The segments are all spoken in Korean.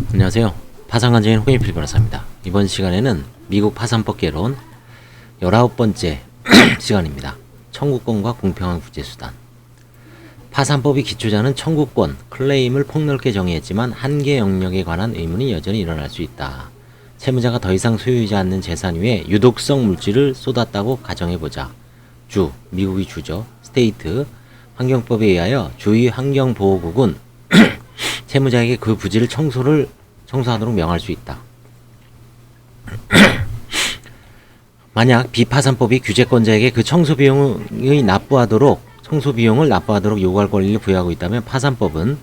안녕하세요. 파산관장인 홍인필 변호사입니다. 이번 시간에는 미국 파산법 개론 19번째 시간입니다. 청구권과 공평한 구제수단. 파산법이 기초자는 청구권, 클레임을 폭넓게 정의했지만 한계 영역에 관한 의문이 여전히 일어날 수 있다. 채무자가 더 이상 소유하지 않는 재산 위에 유독성 물질을 쏟았다고 가정해보자. 주, 미국이 주죠. 스테이트, 환경법에 의하여 주의 환경보호국은 채무자에게 그 부지를 청소하도록 명할 수 있다. 만약 비파산법이 규제권자에게 그 청소비용을 납부하도록 요구할 권리를 부여하고 있다면 파산법은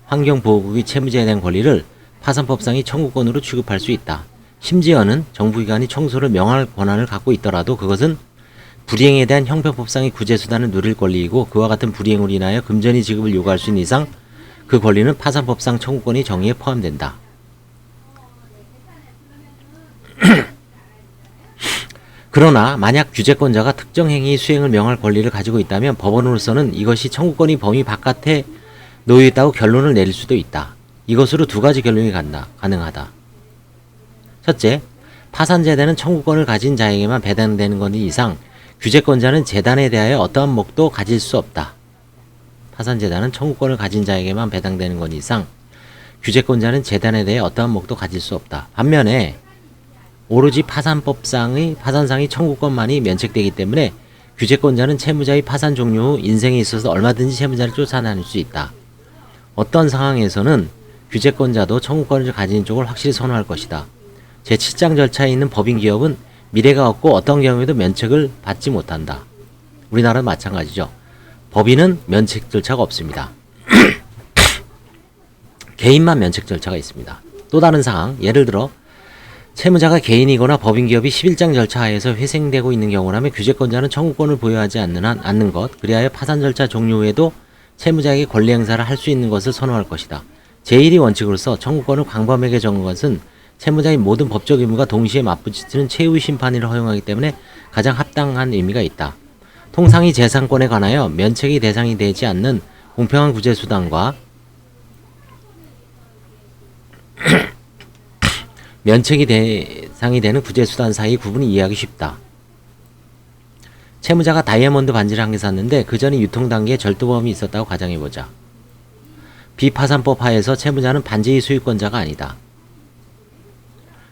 환경보호국이 채무자에 대한 권리를 파산법상의 청구권으로 취급할 수 있다. 심지어는 정부기관이 청소를 명할 권한을 갖고 있더라도 그것은 불이행에 대한 형평법상의 구제수단을 누릴 권리이고 그와 같은 불이행으로 인하여 금전의 지급을 요구할 수 있는 이상 그 권리는 파산법상 청구권의 정의에 포함된다. 그러나 만약 규제권자가 특정 행위 수행을 명할 권리를 가지고 있다면 법원으로서는 이것이 청구권의 범위 바깥에 놓여있다고 결론을 내릴 수도 있다. 이것으로 두 가지 결론이 가능하다. 첫째, 파산재단은 청구권을 가진 자에게만 배당되는 것 이상 규제권자는 재단에 대하여 어떠한 목도 가질 수 없다. 파산재단은 청구권을 가진 자에게만 배당되는 것 이상 규제권자는 재단에 대해 어떠한 목도 가질 수 없다. 반면에 오로지 파산상의 청구권만이 면책되기 때문에 규제권자는 채무자의 파산 종료 후 인생에 있어서 얼마든지 채무자를 쫓아다닐 수 있다. 어떤 상황에서는 규제권자도 청구권을 가진 쪽을 확실히 선호할 것이다. 제7장 절차에 있는 법인 기업은 미래가 없고 어떤 경우에도 면책을 받지 못한다. 우리나라는 마찬가지죠. 법인은 면책 절차가 없습니다. 개인만 면책 절차가 있습니다. 또 다른 상황, 예를 들어 채무자가 개인이거나 법인기업이 11장 절차 하에서 회생되고 있는 경우라면 규제권자는 청구권을 보유하지 않는 것, 그리하여 파산 절차 종료 후에도 채무자에게 권리 행사를 할 수 있는 것을 선호할 것이다. 제1의 원칙으로서 청구권을 광범위하게 정한 것은 채무자의 모든 법적 의무가 동시에 맞부딪히는 최후의 심판을 허용하기 때문에 가장 합당한 의미가 있다. 통상의 재산권에 관하여 면책이 대상이 되지 않는 공평한 구제수단과 면책이 대상이 되는 구제수단 사이 구분이 이해하기 쉽다. 채무자가 다이아몬드 반지를 한 개 샀는데 그 전에 유통 단계에 절도범이 있었다고 가정해보자. 비파산법 하에서 채무자는 반지의 소유권자가 아니다.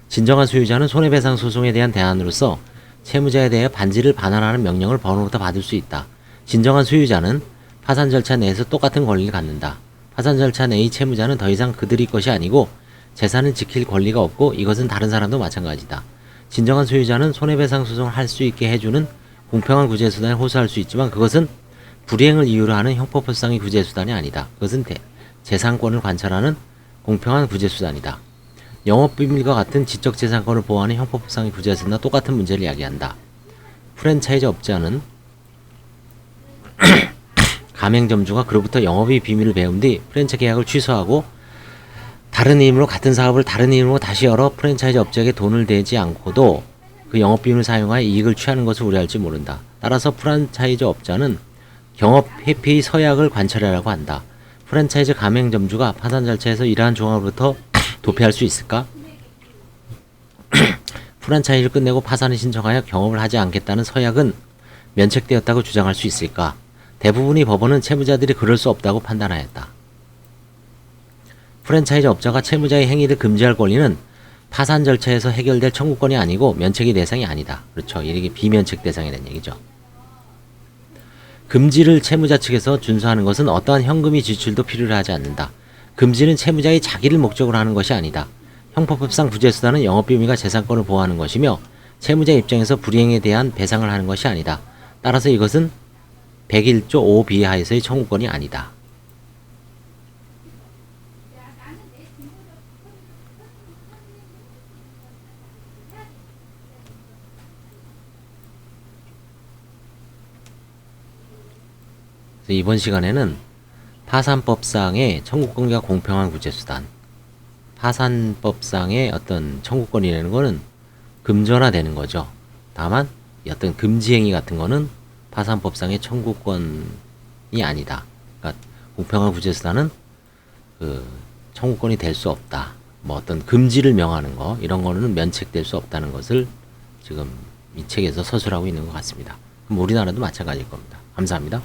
진정한 소유자는 손해배상 소송에 대한 대안으로서 채무자에 대해 반지를 반환하는 명령을 법원으로부터 받을 수 있다. 진정한 소유자는 파산 절차 내에서 똑같은 권리를 갖는다. 파산 절차 내의 채무자는 더 이상 그들의 것이 아니고 재산을 지킬 권리가 없고 이것은 다른 사람도 마찬가지다. 진정한 소유자는 손해배상 소송을 할 수 있게 해주는 공평한 구제수단에 호소할 수 있지만 그것은 불이행을 이유로 하는 형법상의 구제수단이 아니다. 그것은 재산권을 관철하는 공평한 구제수단이다. 영업비밀과 같은 지적재산권을 보호하는 형법상의 구제수단과 똑같은 문제를 이야기한다. 프랜차이즈 업자는 가맹점주가 그로부터 영업의 비밀을 배운 뒤 프랜차이즈 계약을 취소하고 다른 이름으로 같은 사업을 다른 이름으로 다시 열어 프랜차이즈 업자에게 돈을 대지 않고도 그 영업비밀을 사용하여 이익을 취하는 것을 우려할지 모른다. 따라서 프랜차이즈 업자는 경업 회피의 서약을 관철하라고 한다. 프랜차이즈 가맹점주가 파산 절차에서 이러한 조항으로부터 도피할 수 있을까? 프랜차이즈를 끝내고 파산을 신청하여 경업을 하지 않겠다는 서약은 면책되었다고 주장할 수 있을까? 대부분의 법원은 채무자들이 그럴 수 없다고 판단하였다. 프랜차이즈 업자가 채무자의 행위를 금지할 권리는 파산 절차에서 해결될 청구권이 아니고 면책의 대상이 아니다. 그렇죠. 이게 비면책 대상이라는 얘기죠. 금지를 채무자 측에서 준수하는 것은 어떠한 현금의 지출도 필요로 하지 않는다. 금지는 채무자의 자기를 목적으로 하는 것이 아니다. 형법법상 구제수단은 영업비밀과 재산권을 보호하는 것이며 채무자 입장에서 불이행에 대한 배상을 하는 것이 아니다. 따라서 이것은 101조 5비 하에서의 청구권이 아니다. 이번 시간에는 파산법상의 청구권과 공평한 구제수단, 파산법상의 어떤 청구권이라는 거는 금전화되는 거죠. 다만 어떤 금지행위 같은 거는 파산법상의 청구권이 아니다. 그러니까 공평한 구제수단은 그 청구권이 될 수 없다. 뭐 어떤 금지를 명하는 거 이런 거는 면책될 수 없다는 것을 지금 이 책에서 서술하고 있는 것 같습니다. 그럼 우리나라도 마찬가지일 겁니다. 감사합니다.